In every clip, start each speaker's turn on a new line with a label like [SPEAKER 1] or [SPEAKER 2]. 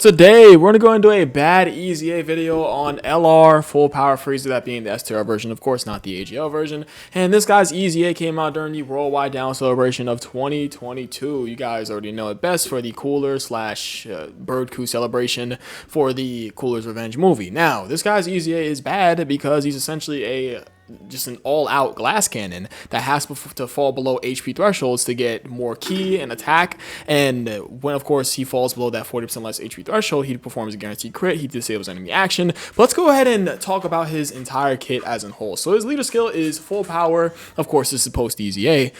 [SPEAKER 1] Today, we're going to go into a bad EZA video on LR Full Power Frieza, that being the STR version, of course, not the AGL version. And this guy's EZA came out during the Worldwide Down Celebration of 2022. You guys already know it best for the Cooler slash Bird Coup celebration for the Cooler's Revenge movie. Now, this guy's EZA is bad because he's essentially just an all-out glass cannon that has to fall below HP thresholds to get more ki and attack, and when of course he falls below that 40% less HP threshold, he performs a guaranteed crit, he disables enemy action. But let's go ahead and talk about his entire kit as a whole. So his leader skill is full power, of course this is post EZA,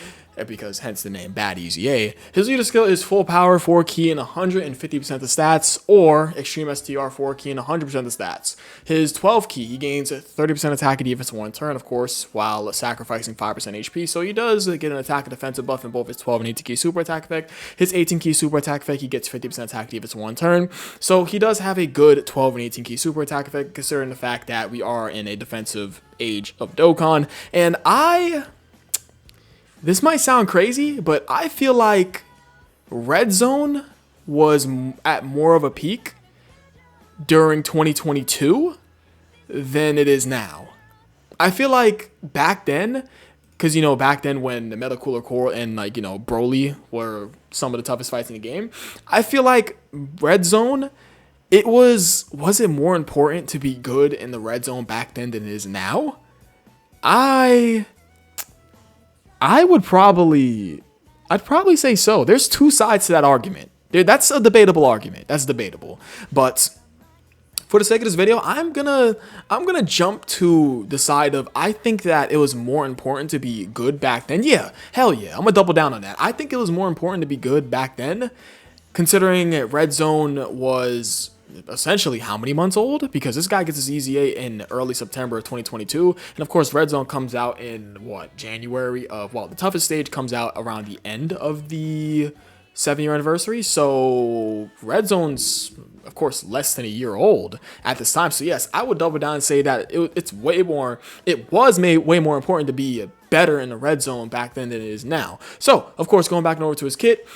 [SPEAKER 1] because hence the name bad EZA. His leader skill is full power, 4 ki and 150% of stats, or extreme STR, 4 ki and 100% of stats. His 12 ki, he gains 30% attack and defense in one turn, of course, while sacrificing 5% HP, so he does get an attack and defensive buff in both his 12 and 18 ki super attack effect. His 18 ki super attack effect, he gets 50% attack and defense in one turn, so he does have a good 12 and 18 ki super attack effect, considering the fact that we are in a defensive age of Dokkan. And this might sound crazy, but I feel like Red Zone was at more of a peak during 2022 than it is now. I feel like back then, because, you know, back then when the Meta Cooler Core and, like, you know, Broly were some of the toughest fights in the game, I feel like Red Zone, was it more important to be good in the Red Zone back then than it is now? I'd probably say so. There's two sides to that argument. That's a debatable argument. That's debatable. But for the sake of this video, I'm gonna jump to the side of, I think that it was more important to be good back then. Yeah, hell yeah. I'm gonna double down on that. I think it was more important to be good back then, considering Red Zone was essentially how many months old, because this guy gets his EZA in early September of 2022, and of course Red Zone comes out in January of, the toughest stage comes out around the end of the 7-year anniversary, so Red Zone's of course less than a year old at this time. So yes, I would double down and say that it was made way more important to be better in the Red Zone back then than it is now. So of course, going back over to his kit,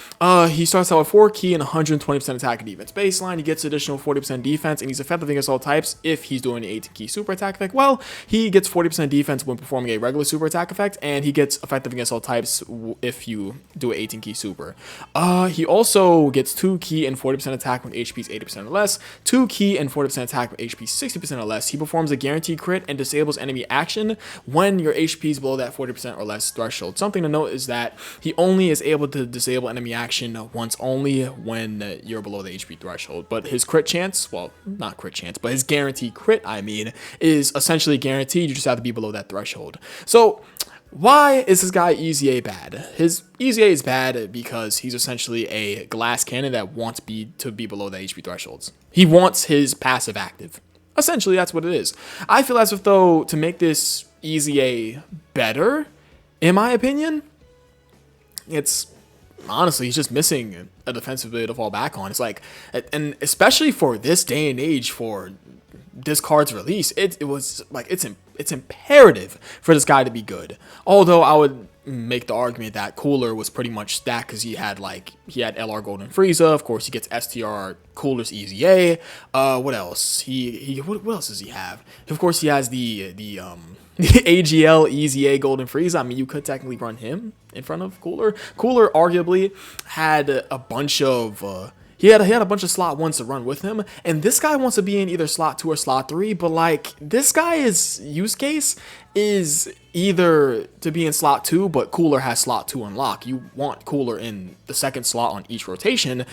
[SPEAKER 1] he starts out with 4 ki and 120% attack and defense baseline. He gets additional 40% defense, and he's effective against all types if he's doing the 18 ki super attack effect. Well, he gets 40% defense when performing a regular super attack effect, and he gets effective against all types if you do an 18 ki super. He also gets 2 ki and 40% attack when HP is 80% or less, 2 ki and 40% attack when HP is 60% or less. He performs a guaranteed crit and disables enemy action when your HP is below that 40% or less threshold. Something to note is that he only is able to disable enemy action once only when you're below the HP threshold. But his crit chance, well, not crit chance, but his guaranteed crit, is essentially guaranteed. You just have to be below that threshold. So why is this guy EZA bad? His EZA is bad because he's essentially a glass cannon that wants to be below the HP thresholds. He wants his passive active. Essentially, that's what it is. I feel as if, though, to make this EZA better, in my opinion, it's honestly, he's just missing a defensive ability to fall back on. It's like, and especially for this day and age, for this card's release, it's imperative for this guy to be good. Although I would make the argument that Cooler was pretty much stacked because he had LR Golden Frieza. Of course, he gets STR Cooler's EZA. What else? What else does he have? Of course, he has the AGL EZA Golden Frieza. I mean, you could technically run him in front of Cooler. Cooler arguably had a bunch of he had a bunch of slot 1s to run with him, and this guy wants to be in either slot 2 or slot 3, but like, this guy's use case is either to be in slot 2, but Cooler has slot 2 unlocked. You want Cooler in the second slot on each rotation,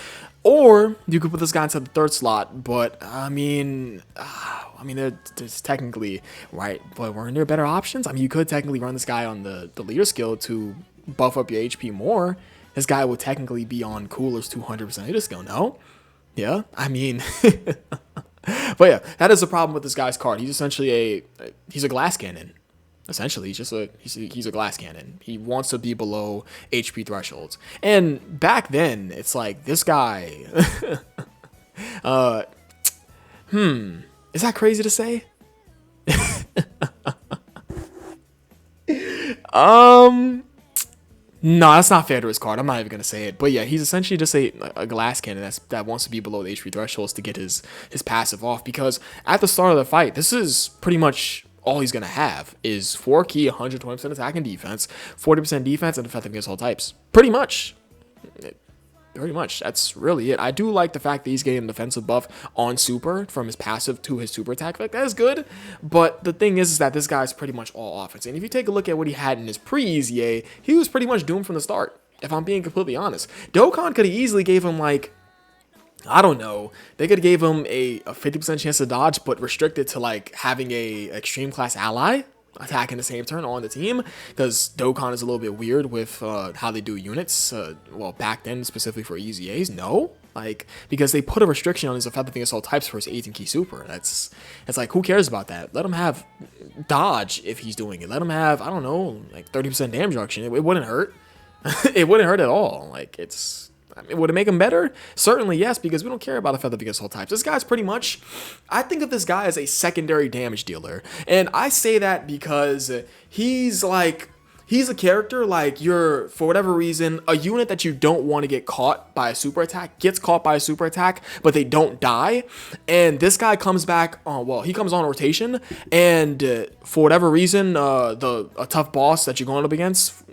[SPEAKER 1] or you could put this guy into the third slot, but I mean, there's technically, right, but weren't there better options? I mean, you could technically run this guy on the leader skill to buff up your HP more. This guy would technically be on Cooler's 200% leader skill, no? Yeah, I mean, but yeah, that is the problem with this guy's card. He's essentially he's a glass cannon. Essentially, he's a glass cannon. He wants to be below HP thresholds. And back then, it's like, this guy, is that crazy to say? No, that's not fair to his card. I'm not even gonna say it. But yeah, he's essentially just a glass cannon that wants to be below the HP thresholds to get his passive off. Because at the start of the fight, this is pretty much all he's gonna have is 4 key, 120% attack and defense, 40% defense, and effective against all types. Pretty much. Pretty much, that's really it. I do like the fact that he's getting a defensive buff on super from his passive to his super attack effect. That is good, but the thing is that this guy's pretty much all offense. And if you take a look at what he had in his pre-EZA, he was pretty much doomed from the start, if I'm being completely honest. Dokkan could have easily gave him, like, I don't know, they could have gave him a 50% chance to dodge, but restricted to, like, having a extreme class ally attacking the same turn on the team, because Dokkan is a little bit weird with how they do units. Well, back then, specifically for EZAs, no. Like, because they put a restriction on his effective against all types for his 18 key super. It's like, who cares about that? Let him have dodge if he's doing it. Let him have, I don't know, like 30% damage reduction. It wouldn't hurt. It wouldn't hurt at all. Like, I mean, would it make him better? Certainly yes, because we don't care about effective against all types. This guy's pretty much, I think of this guy as a secondary damage dealer. And I say that because he's a character, like, you're, for whatever reason, a unit that you don't want to get caught by a super attack, gets caught by a super attack, but they don't die. And this guy comes back, well, he comes on rotation, and for whatever reason, a tough boss that you're going up against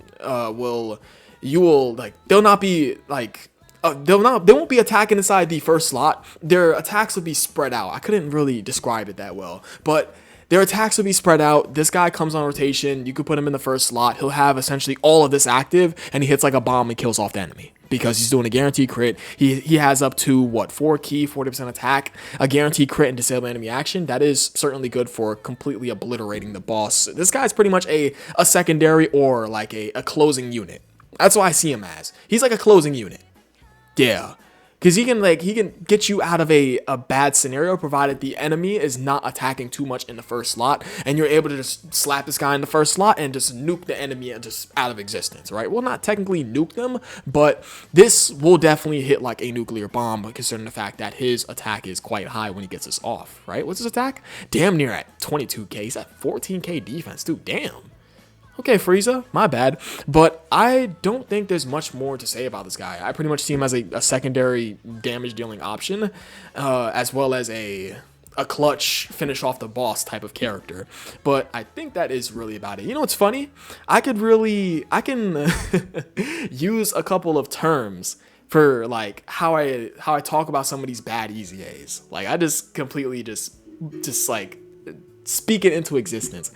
[SPEAKER 1] they'll not be like, they won't be attacking inside the first slot. Their attacks will be spread out. I couldn't really describe it that well, but their attacks will be spread out. This guy comes on rotation. You could put him in the first slot. He'll have essentially all of this active, and he hits like a bomb and kills off the enemy because he's doing a guaranteed crit. He has up to, what, 4 key, 40% attack, a guaranteed crit and disable enemy action. That is certainly good for completely obliterating the boss. This guy's pretty much a secondary or like a closing unit. That's what I see him as. He's like a closing unit. Yeah. Because he can get you out of a bad scenario, provided the enemy is not attacking too much in the first slot, and you're able to just slap this guy in the first slot and just nuke the enemy just out of existence, right? Well, not technically nuke them, but this will definitely hit like a nuclear bomb, considering the fact that his attack is quite high when he gets this off, right? What's his attack? Damn near at 22k. He's at 14k defense, dude. Damn. Okay, Frieza, my bad. But I don't think there's much more to say about this guy. I pretty much see him as a secondary damage dealing option, as well as a clutch finish off the boss type of character. But I think that is really about it. You know what's funny? I can use a couple of terms for like how I talk about some of these bad EZAs. Like, I just completely just like speak it into existence.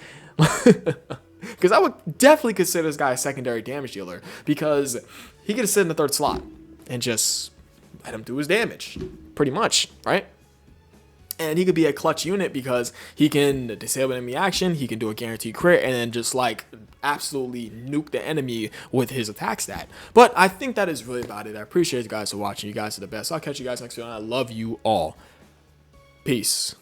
[SPEAKER 1] Because I would definitely consider this guy a secondary damage dealer, because he could sit in the third slot and just let him do his damage, pretty much, right? And he could be a clutch unit because he can disable enemy action, he can do a guaranteed crit, and then just like absolutely nuke the enemy with his attack stat. But I think that is really about it. I appreciate you guys for watching. You guys are the best. I'll catch you guys next video, and I love you all. Peace.